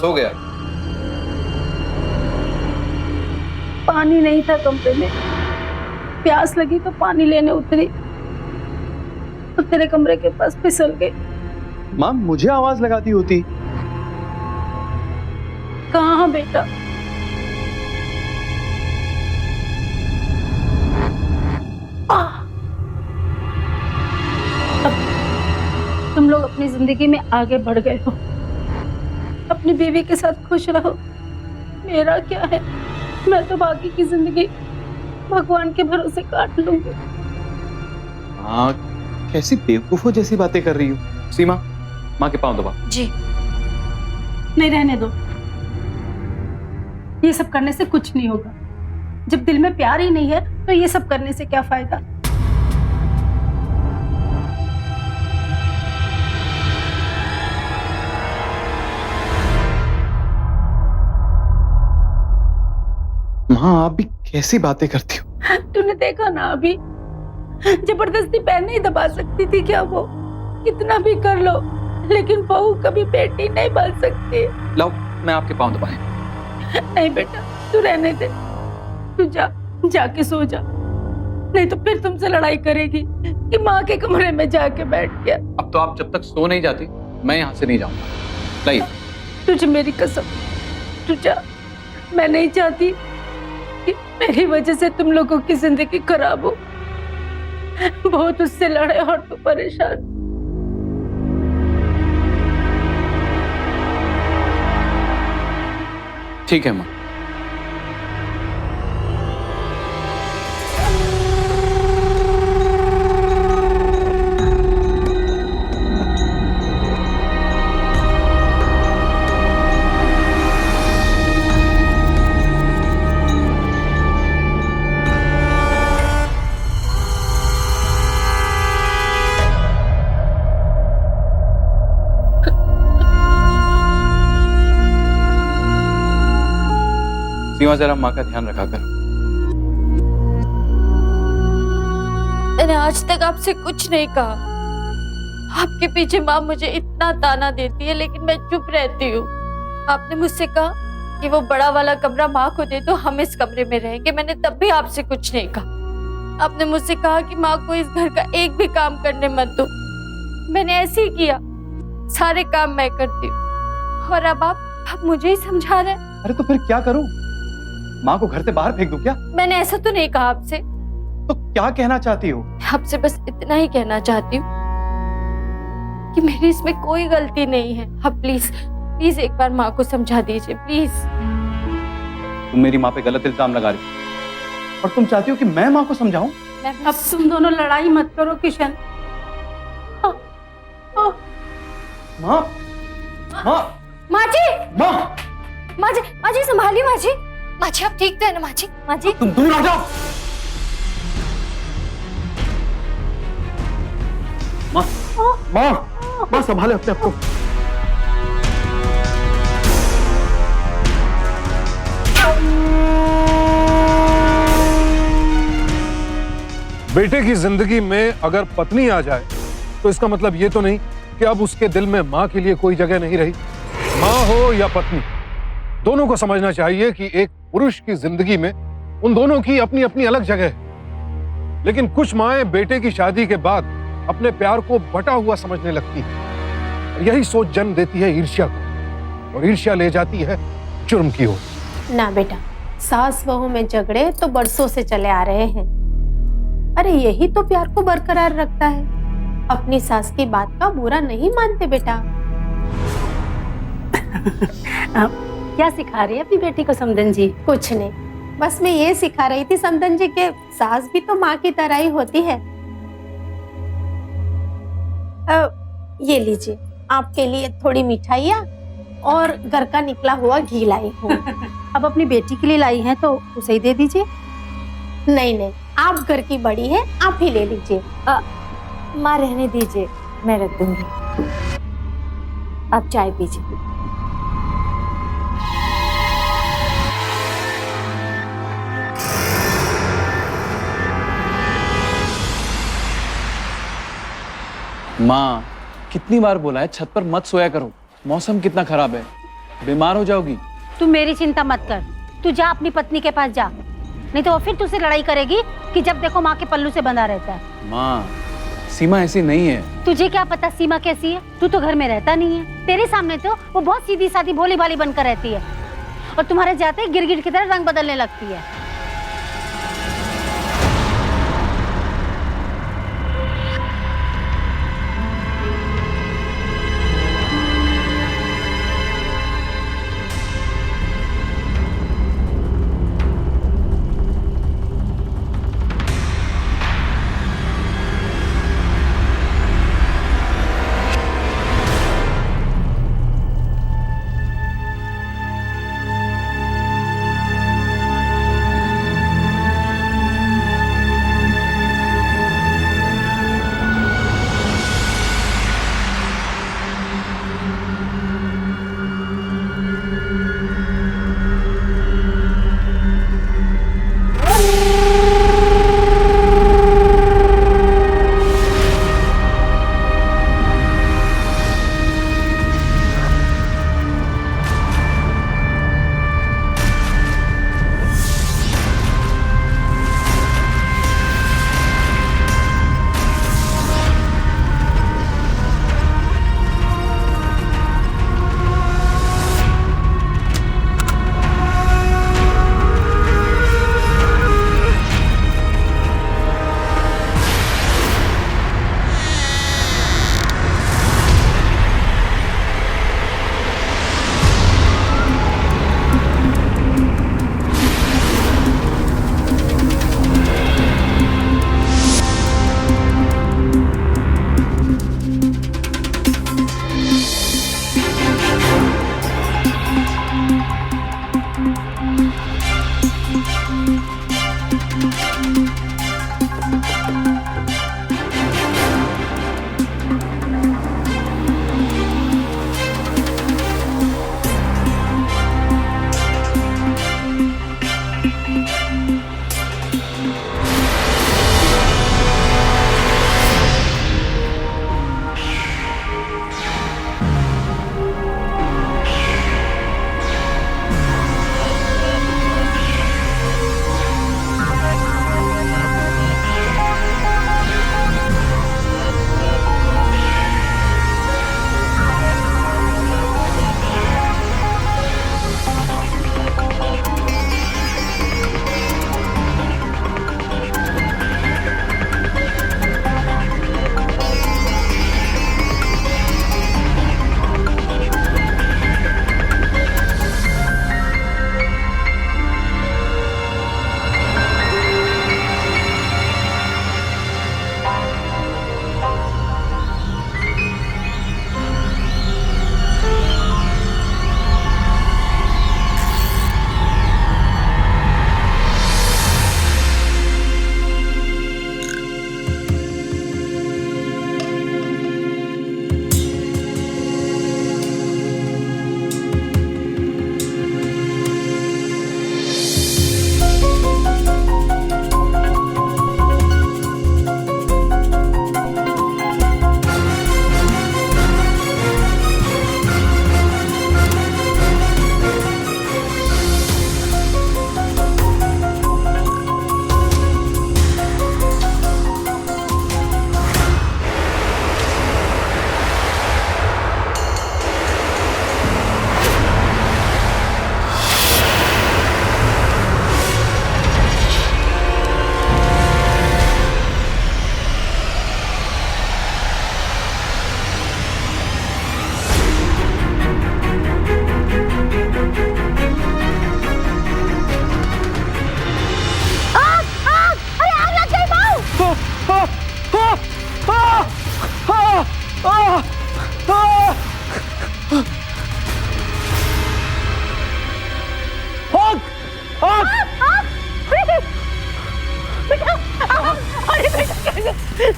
बस हो गया। पानी नहीं था कमरे में, प्यास लगी तो पानी लेने उतरी तो तेरे कमरे के पास फिसल गई। माँ मुझे आवाज लगाती होती। कहाँ बेटा? अब तुम लोग अपनी जिंदगी में आगे बढ़ गए हो, अपनी बीवी के साथ खुश रहो। मेरा क्या है, मैं तो बाकी की जिंदगी भगवान के भरोसे काट लूंगी। हाँ, कैसी बेवकूफों जैसी बातें कर रही हो। सीमा, माँ के पांव दबा। जी नहीं, रहने दो। ये सब करने से कुछ नहीं होगा। जब दिल में प्यार ही नहीं है तो ये सब करने से क्या फायदा। माँ आप भी कैसी बातें करती हो। तूने देखा ना, अभी जबरदस्ती पैर नहीं दबा सकती थी क्या वो? कितना भी कर लो, लेकिन बहू कभी बेटी नहीं बन सकती। लाओ मैं आपके पांव दबाए। नहीं बेटा, तू रहने दे। तू जाके सो जा, नहीं तो फिर तुमसे लड़ाई करेगी कि माँ के कमरे में जाके बैठ गया। अब तो आप जब तक सो नहीं जाती मैं यहाँ से नहीं जाऊंगा। लाइए। तुझे मेरी कसम, तू जा। मैं नहीं चाहती कि मेरी वजह से तुम लोगों की जिंदगी खराब हो। बहुत उससे लड़े और तू परेशान। ठीक है माँ। सीमा जरा माँ का ध्यान रखा कर। मैंने आज तक आपसे कुछ नहीं कहा। आपके पीछे माँ मुझे इतना ताना देती है, लेकिन मैं चुप रहती हूँ। आपने मुझसे कहा कि वो बड़ा वाला कमरा माँ को दे दो, हम इस कमरे में रहेंगे। मैंने तब भी आपसे कुछ नहीं कहा। आपने मुझसे कहा कि माँ को इस घर का एक भी काम करने मत दो। मैंने ऐसे ही किया, सारे काम मैं करती हूँ। और अब आप मुझे ही समझा रहे हैं। अरे तो फिर क्या करूं? माँ को घर से बाहर फेंक दूं क्या? मैंने ऐसा तो नहीं कहा आपसे। तो क्या कहना चाहती हो? आपसे बस इतना ही कहना चाहती हूँ कि मेरी इसमें कोई गलती नहीं है। आप प्लीज एक बार माँ को समझा दीजिए, प्लीज। तुम मेरी माँ पे गलत इल्जाम लगा रही हो और तुम चाहती हो कि मैं माँ को समझाऊं? अब तुम दोनों लड़ाई मत करो किशन। माँ, माँ, माँ जी, माँ, माँ जी संभालिए। माँ जी, माँ जी आप ठीक तो है ना? माँ जी, माँ जी तुम दूर आ जाओ। माँ, माँ, माँ संभाले अपने आप को। बेटे की जिंदगी में अगर पत्नी आ जाए तो इसका मतलब ये तो नहीं कि अब उसके दिल में माँ के लिए कोई जगह नहीं रही। माँ हो या पत्नी, दोनों को समझना चाहिए कि एक पुरुष की जिंदगी में उन दोनों की अपनी अपनी अलग जगह है। लेकिन कुछ माएं बेटे की शादी के बाद अपने प्यार को बटा हुआ समझने लगती हैं। यही सोच जन्म देती है ईर्ष्या को, और ईर्ष्या ले जाती है जुर्म की ओर। ना बेटा, सास बहू में झगड़े तो बरसों से चले आ रहे हैं। अरे यही तो प्यार को बरकरार रखता है। अपनी सास की बात का बुरा नहीं मानते बेटा। क्या सिखा रही है अपनी बेटी को समधन जी? कुछ नहीं, बस मैं ये सिखा रही थी समधन जी के सास भी तो माँ की तरह ही होती है। ये लीजिए, आपके लिए थोड़ी मिठाइयाँ और घर का निकला हुआ घी लाई हूँ। अब अपनी बेटी के लिए लाई हैं तो उसे ही दे दीजिए। नहीं, आप घर की बड़ी है, आप ही ले लीजिए। माँ रहने दीजिए, मैं रख दूंगी। आप चाय पीजिए। माँ कितनी बार बोला है छत पर मत सोया करो, मौसम कितना खराब है। बीमार हो जाओगी। तू मेरी चिंता मत कर, तू जा अपनी पत्नी के पास जा, नहीं तो वो फिर तुझसे लड़ाई करेगी कि जब देखो माँ के पल्लू से बंधा रहता है। माँ, सीमा ऐसी नहीं है। तुझे क्या पता सीमा कैसी है, तू तो घर में रहता नहीं है। तेरे सामने तो वो बहुत सीधी सादी भोली भाली बनकर रहती है और तुम्हारे जाते ही गिरगिट की तरह रंग बदलने लगती है।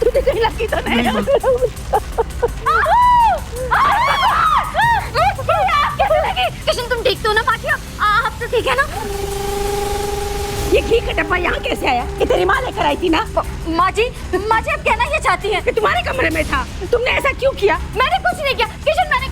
तुझे कहीं लगी तो नहीं? कैसे लगी? किशन तुम ठीक तो ना? पाटिया आप तो ठीक है ना? ये घी का डब्बा यहाँ कैसे आया? ये तेरी माँ लेकर आई थी ना? माँ जी आप कहना ये चाहती हैं कि तुम्हारे कमरे में था, तुमने ऐसा क्यों किया? मैंने कुछ नहीं किया किशन, मैंने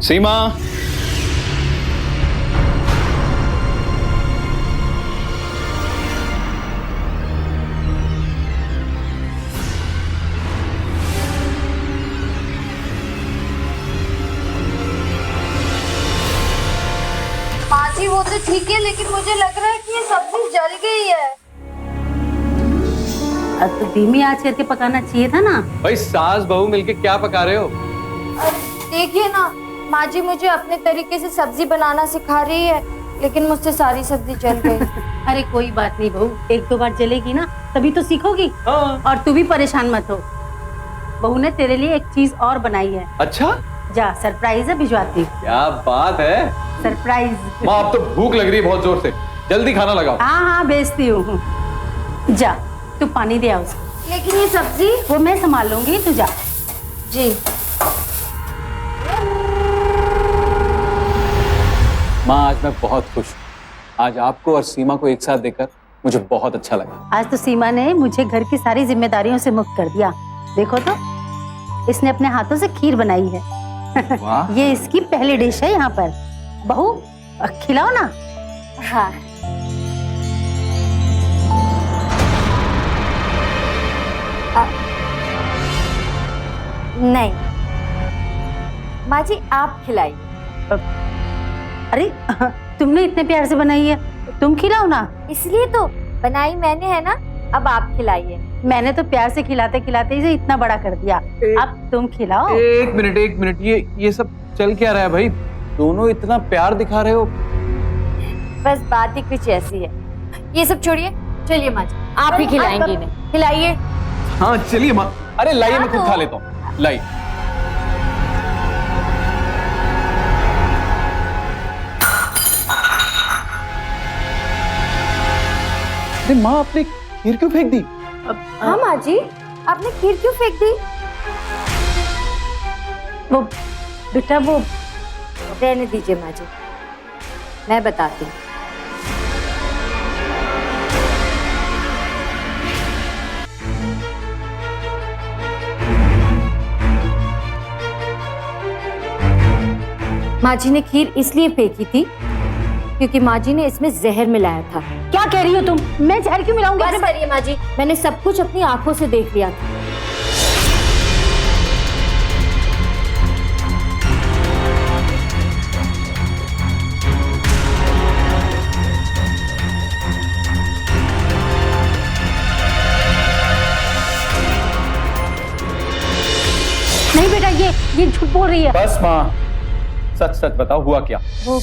सीमा, माँ जी वो तो ठीक है, लेकिन मुझे लग रहा है कि ये सब्जी जल गई है। अब तो धीमी आंच करके पकाना चाहिए था ना। भाई सास बहू मिलके क्या पका रहे हो? देखिए ना, माँ जी मुझे अपने तरीके से सब्जी बनाना सिखा रही है, लेकिन मुझसे सारी सब्जी जल गई। अरे कोई बात नहीं बहू, एक दो बार जलेगी ना तभी तो सीखोगी। हाँ। और तू भी परेशान मत हो, बहू ने तेरे लिए एक चीज और बनाई है। अच्छा, जा, सरप्राइज है, भिजवाती हूँ। क्या बात है। सरप्राइज। माँ अब तो भूख लग रही है बहुत जोर से, जल्दी खाना लगाओ। हाँ हाँ भेजती हूँ। जा तू पानी दे आ उसको। लेकिन ये सब्जी। वो मैं संभाल लूंगी, तू जा। जी। माँ आज मैं बहुत खुश हूँ। आज आपको और सीमा को एक साथ देखकर मुझे बहुत अच्छा लगा। आज तो सीमा ने मुझे घर की सारी जिम्मेदारियों से मुक्त कर दिया। देखो तो, इसने अपने हाथों से खीर बनाई है। वाह। ये इसकी पहली डिश है यहाँ पर। बहू खिलाओ ना। हाँ। नहीं, माँ जी आप खिलाइए। अरे तुमने इतने प्यार से बनाई है, तुम खिलाओ ना। इसलिए तो बनाई मैंने है ना, अब आप खिलाइए। मैंने तो प्यार से खिलाते खिलाते इसे इतना बड़ा कर दिया, अब तुम खिलाओ। एक मिनट, ये सब चल क्या रहा है भाई? दोनों इतना प्यार दिखा रहे हो। बस बात ही कुछ ऐसी है। ये सब छोड़िए, चलिए माँ जी आप ही खिलाएंगी इन्हें। खिलाइए। हाँ चलिए माँ। अरे लाइए, मैं खुद खा लेता हूँ। लाइए। अरे माँ, आपने खीर क्यों फेंक दी? हाँ माँ जी, आपने खीर क्यों फेंक दी? वो बेटा, वो रहने दीजिए माँ जी, मैं बताती हूँ। माँ जी ने खीर इसलिए फेंकी थी क्योंकि माँ जी ने इसमें जहर मिलाया था। क्या कह रही हो तुम? मैं जहर क्यों मिलाऊंगी? बस करिए माँ जी, मैंने सब कुछ अपनी आंखों से देख लिया था। नहीं बेटा, ये झूठ बोल रही है। बस माँ, सच सच बताओ, हुआ क्या? वो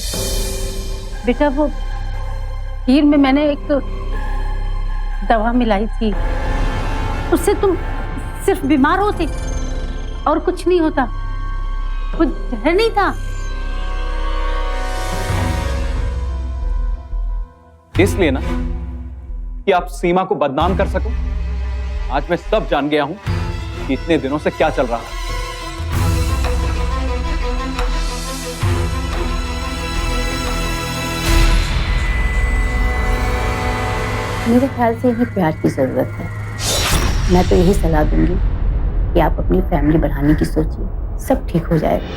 बेटा, वो खीर में मैंने एक दवा मिलाई थी, उससे तुम सिर्फ बीमार होते और कुछ नहीं होता। वो जहर नहीं था। इसलिए ना कि आप सीमा को बदनाम कर सको। आज मैं सब जान गया हूं कि इतने दिनों से क्या चल रहा है। मेरे ख्याल से इन्हें प्यार की जरूरत है। मैं तो यही सलाह दूंगी कि आप अपनी फैमिली बढ़ाने की सोचिए, सब ठीक हो जाएगा।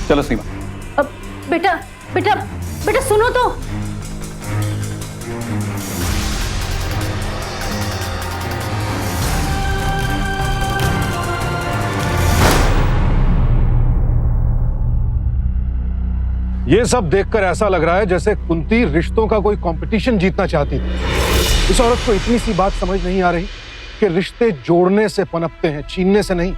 चलो सीमा। अब बेटा बेटा बेटा सुनो तो। ये सब देखकर ऐसा लग रहा है जैसे कुंती रिश्तों का कोई कंपटीशन जीतना चाहती थी। इस औरत को इतनी सी बात समझ नहीं आ रही कि रिश्ते जोड़ने से पनपते हैं, छीनने से नहीं।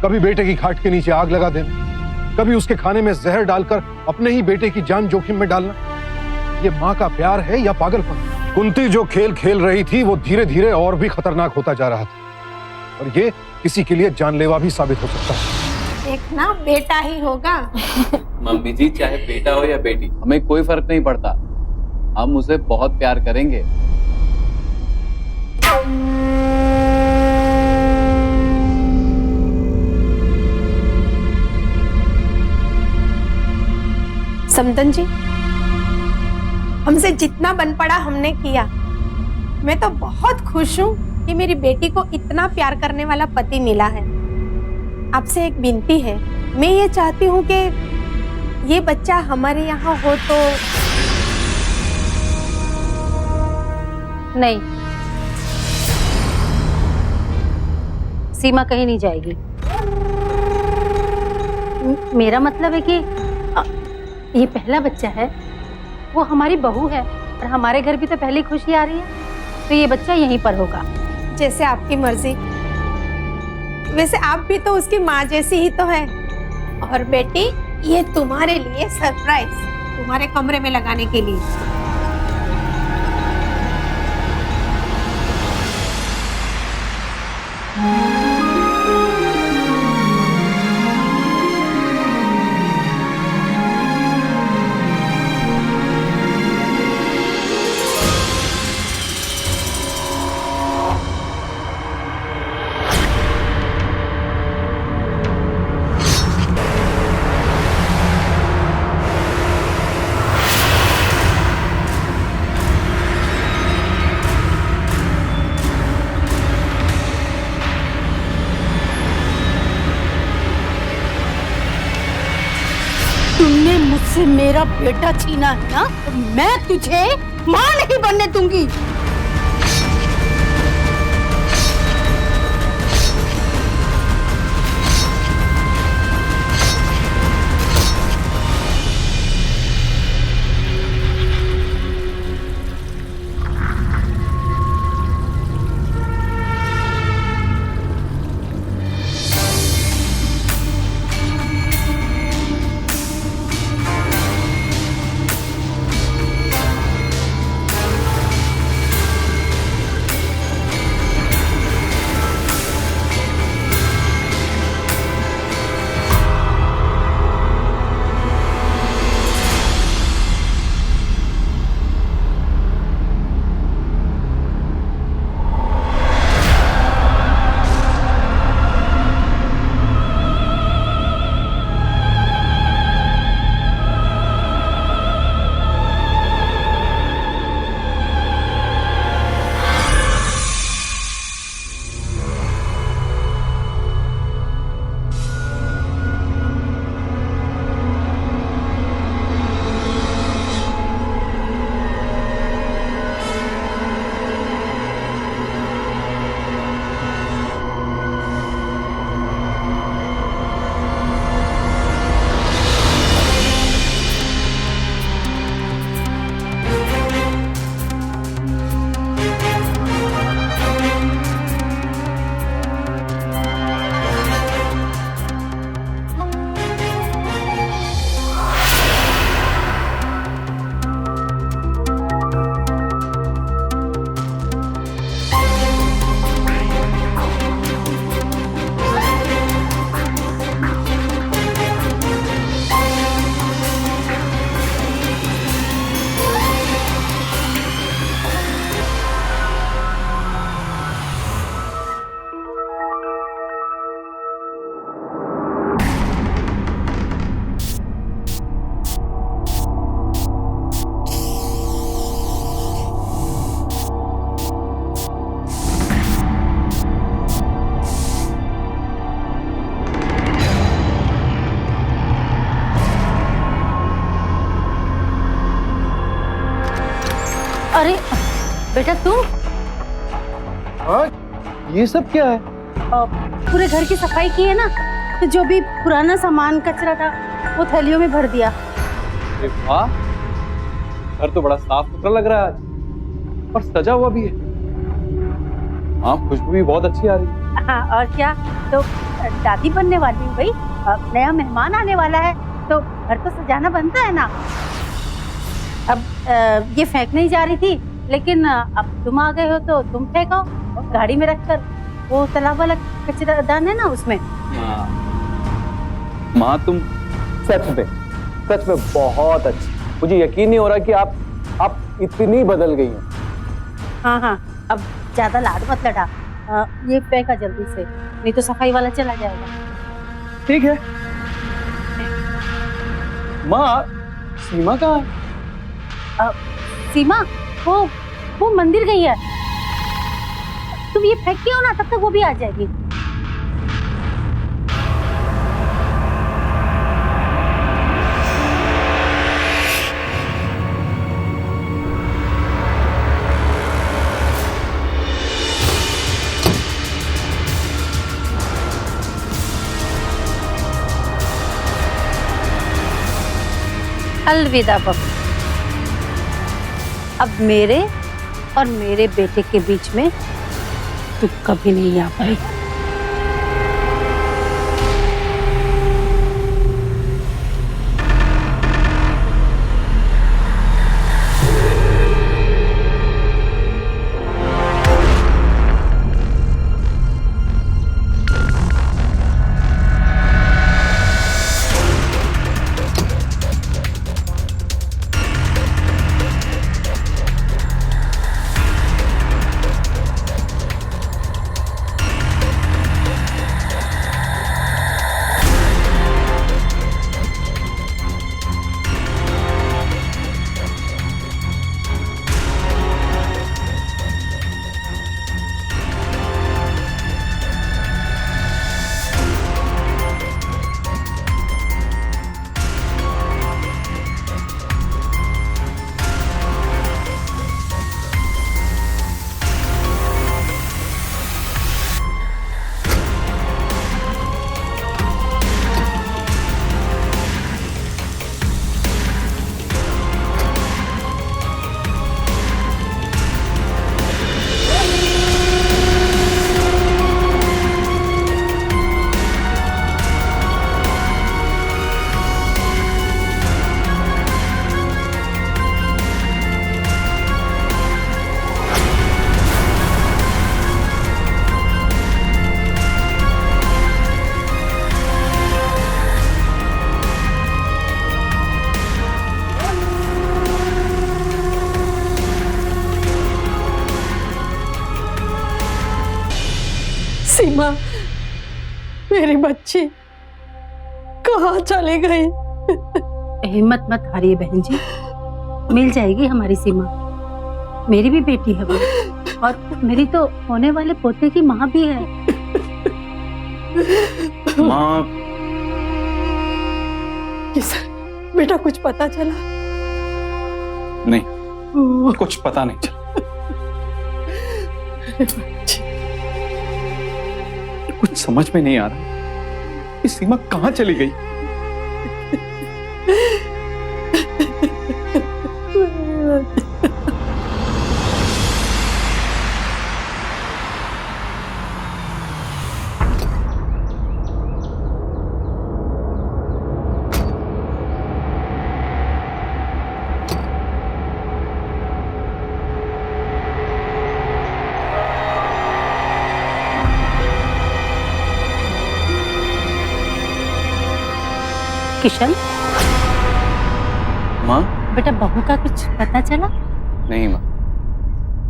कभी बेटे की खाट के नीचे आग लगा देना, कभी उसके खाने में जहर डालकर अपने ही बेटे की जान जोखिम में डालना। ये माँ का प्यार है या पागलपन? कुंती जो खेल खेल रही थी वो धीरे धीरे और भी खतरनाक होता जा रहा था, और ये किसी के लिए जानलेवा भी साबित हो सकता है। देखना, बेटा ही होगा। मम्मी जी, चाहे बेटा हो या बेटी, हमें कोई फर्क नहीं पड़ता। हम उसे बहुत प्यार करेंगे। समदन जी, हमसे जितना बन पड़ा हमने किया। मैं तो बहुत खुश हूँ कि मेरी बेटी को इतना प्यार करने वाला पति मिला है। आपसे एक विनती है, मैं ये चाहती हूँ कि ये बच्चा हमारे यहाँ हो तो। नहीं, सीमा कहीं नहीं जाएगी। मेरा मतलब है कि ये पहला बच्चा है, वो हमारी बहू है और हमारे घर भी तो पहली खुशी आ रही है, तो ये बच्चा यहीं पर होगा। जैसे आपकी मर्जी। वैसे आप भी तो उसकी माँ जैसी ही तो है। और बेटी, ये तुम्हारे लिए सरप्राइज, तुम्हारे कमरे में लगाने के लिए। तुमने मुझसे मेरा बेटा छीना है ना, तो मैं तुझे मां नहीं बनने दूंगी। अरे बेटा तुम, ये सब क्या है? पूरे घर की सफाई की है ना, तो जो भी पुराना सामान कचरा था वो थैलियों में भर दिया। अरे वाह, घर तो बड़ा साफ सुथरा लग रहा है आज, और सजा हुआ भी है। हाँ, खुशबू भी बहुत अच्छी आ रही है। हाँ, और क्या, तो दादी बनने वाली हूँ भाई, नया मेहमान आने वाला है तो घर तो सजाना बनता है ना। अब ये फेंकने ही जा रही थी, लेकिन अब तुम आ गए हो तो तुम फेंको गाड़ी में रखकर, वो तालाब वाला कचरादान है ना उसमें। माँ तुम सच में बहुत अच्छी। मुझे यकीन नहीं हो रहा कि आप इतनी बदल गई हैं। हाँ हाँ, अब ज्यादा लाड मत लड़ा, ये फेंका जल्दी से, नहीं तो सफाई वाला चला जाएगा। ठीक है। माँ, सीमा कहाँ है? सीमा वो मंदिर गई है। तुम ये फेंक के हो ना, तब तक वो भी आ जाएगी। अलविदा बब्बू। अब मेरे और मेरे बेटे के बीच में तू कभी नहीं आ पाई। सीमा, मेरी बच्ची कहाँ चली गई? हिम्मत मत हारिए बहन जी, मिल जाएगी हमारी सीमा। मेरी भी बेटी है वो, और मेरी तो होने वाले पोते की माँ भी है। माँ, किशन बेटा, कुछ पता चला? नहीं, कुछ पता नहीं चला। कुछ समझ में नहीं आ रहा कि सीमा कहाँ चली गई। किशन, माँ? बेटा बहू का कुछ पता चला? नहीं माँ,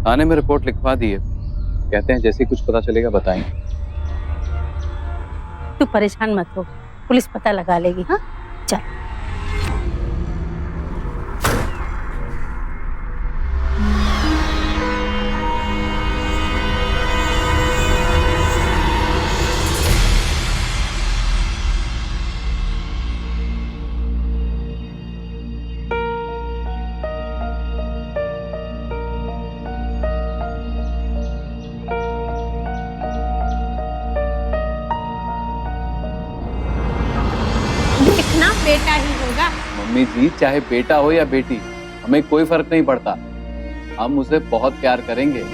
थाने में रिपोर्ट लिखवा दी है, कहते हैं जैसे ही कुछ पता चलेगा बताएंगे। तू परेशान मत हो, पुलिस पता लगा लेगी। हाँ चल। दिखना बेटा ही होगा। मम्मी जी, चाहे बेटा हो या बेटी, हमें कोई फर्क नहीं पड़ता। हम उसे बहुत प्यार करेंगे।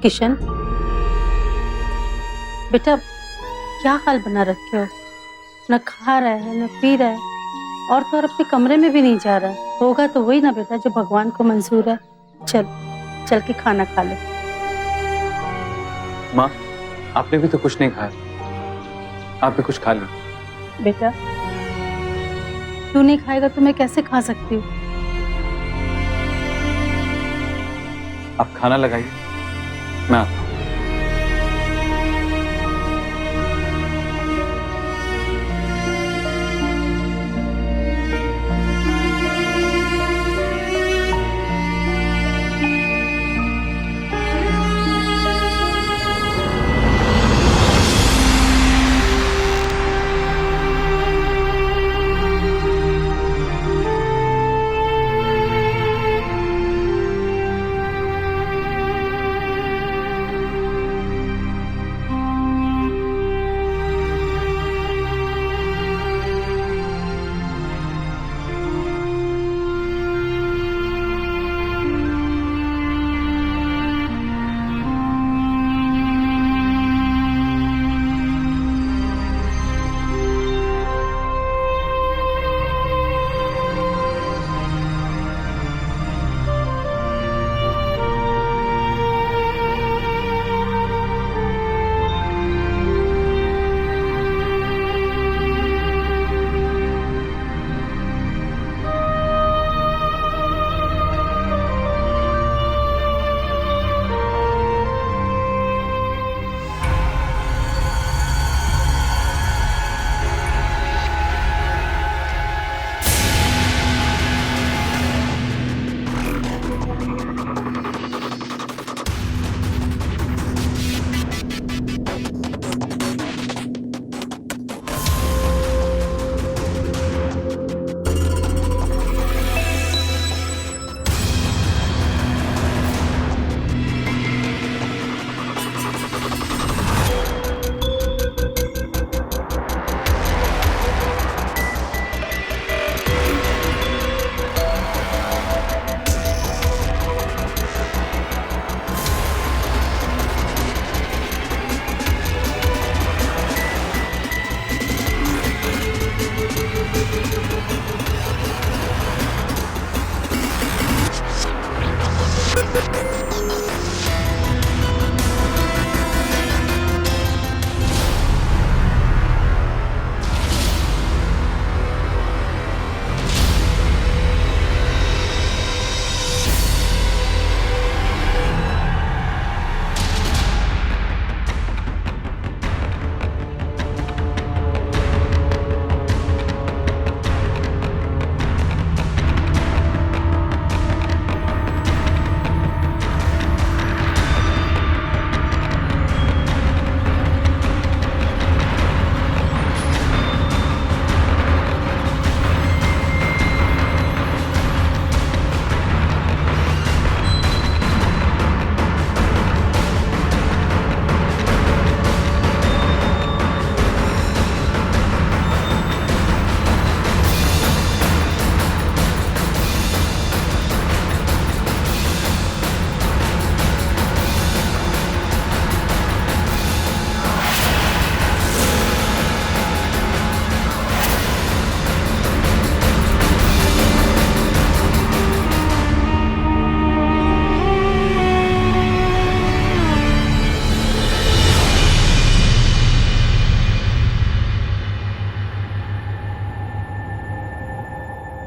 किशन बेटा, क्या हाल बना रखे हो? न खा रहा है न पी रहा है, और तो और अपने कमरे में भी नहीं जा रहा है। होगा तो वही ना बेटा जो भगवान को मंजूर है। चल चल के खाना खा ले। माँ, आपने भी तो कुछ नहीं खाया। आप भी कुछ खा लीजिए। बेटा, तू नहीं खाएगा तो मैं कैसे खा सकती हूँ? आप खाना लगाइए, मैं आता हूँ।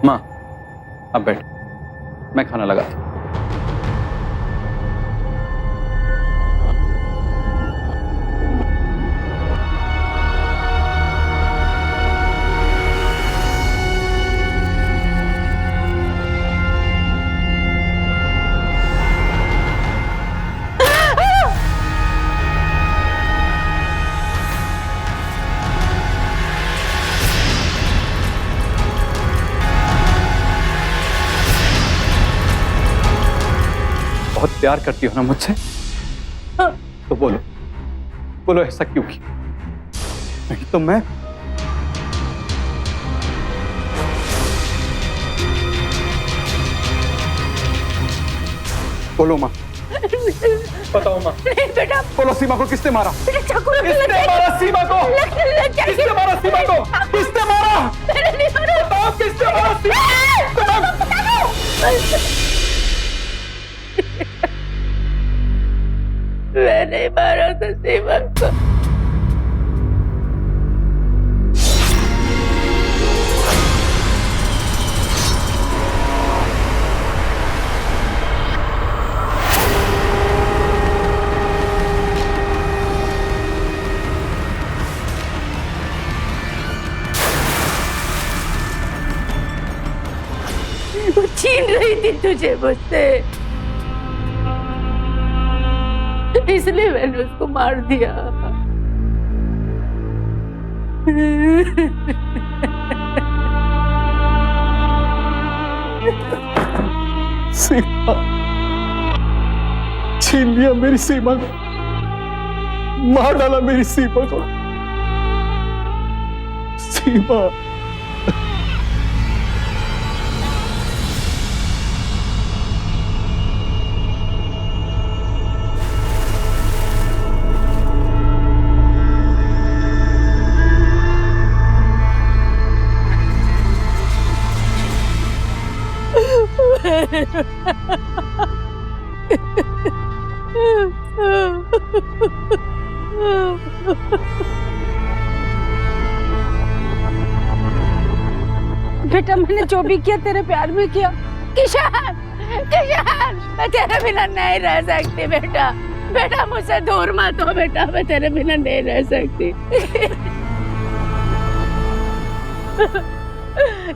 माँ, आप बैठ, मैं खाना लगाता हूँ। बहुत प्यार करती हो ना मुझसे? तो बोलो, बोलो ऐसा क्यों किया? नहीं तो मैं बोलो माँ, बताओ माँ। नहीं बेटा, बोलो सीमा को किसने मारा? बेटा चाकू लग किसने मारा सीमा को? किसने मारा सीमा को? किसने मारा? मैंने नहीं मारा। बताओ किसने मारा सीमा को? मैंने मारा था सीमा को। छीन रही थी तुझे मुझसे, इसलिए मैंने उसको मार दिया। सीमा, छीन लिया मेरी सीमा को, मार डाला मेरी सीमा को। सीमा, बेटा मैंने जो भी किया तेरे प्यार में किया। किशन, किशन, मैं तेरे बिना नहीं रह सकती बेटा। बेटा मुझसे दूर मत हो बेटा, मैं तेरे बिना नहीं रह सकती।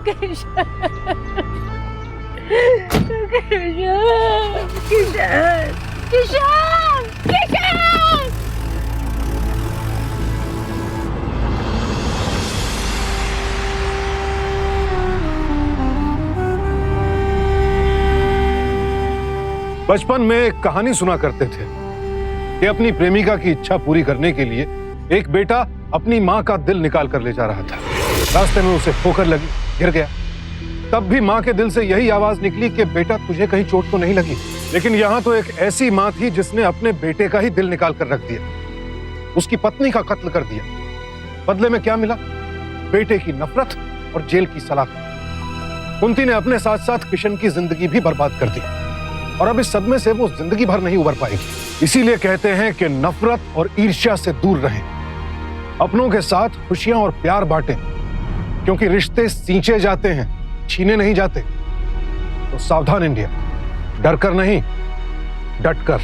किशन, किशन, किशन, किशन, किशन। बचपन में एक कहानी सुना करते थे कि अपनी प्रेमिका की इच्छा पूरी करने के लिए एक बेटा अपनी माँ का दिल निकाल कर ले जा रहा था। रास्ते में उसे ठोकर लगी, गिर गया। तब भी माँ के दिल से यही आवाज निकली कि बेटा तुझे कहीं चोट तो नहीं लगी। लेकिन यहाँ तो एक ऐसी माँ थी जिसने अपने बेटे का ही दिल निकाल कर रख दिया, उसकी पत्नी का कत्ल कर दिया। बदले में क्या मिला? बेटे की नफरत और जेल की सलाखत। कुंती ने अपने साथ साथ किशन की जिंदगी भी बर्बाद कर दी और अब इस सदमे से वो जिंदगी भर नहीं उबर पाएगी। इसीलिए कहते हैं कि नफरत और ईर्ष्या से दूर रहें, अपनों के साथ खुशियां और प्यार बांटें, क्योंकि रिश्ते सींचे जाते हैं, छीने नहीं जाते। तो सावधान इंडिया, डर कर नहीं, डट कर।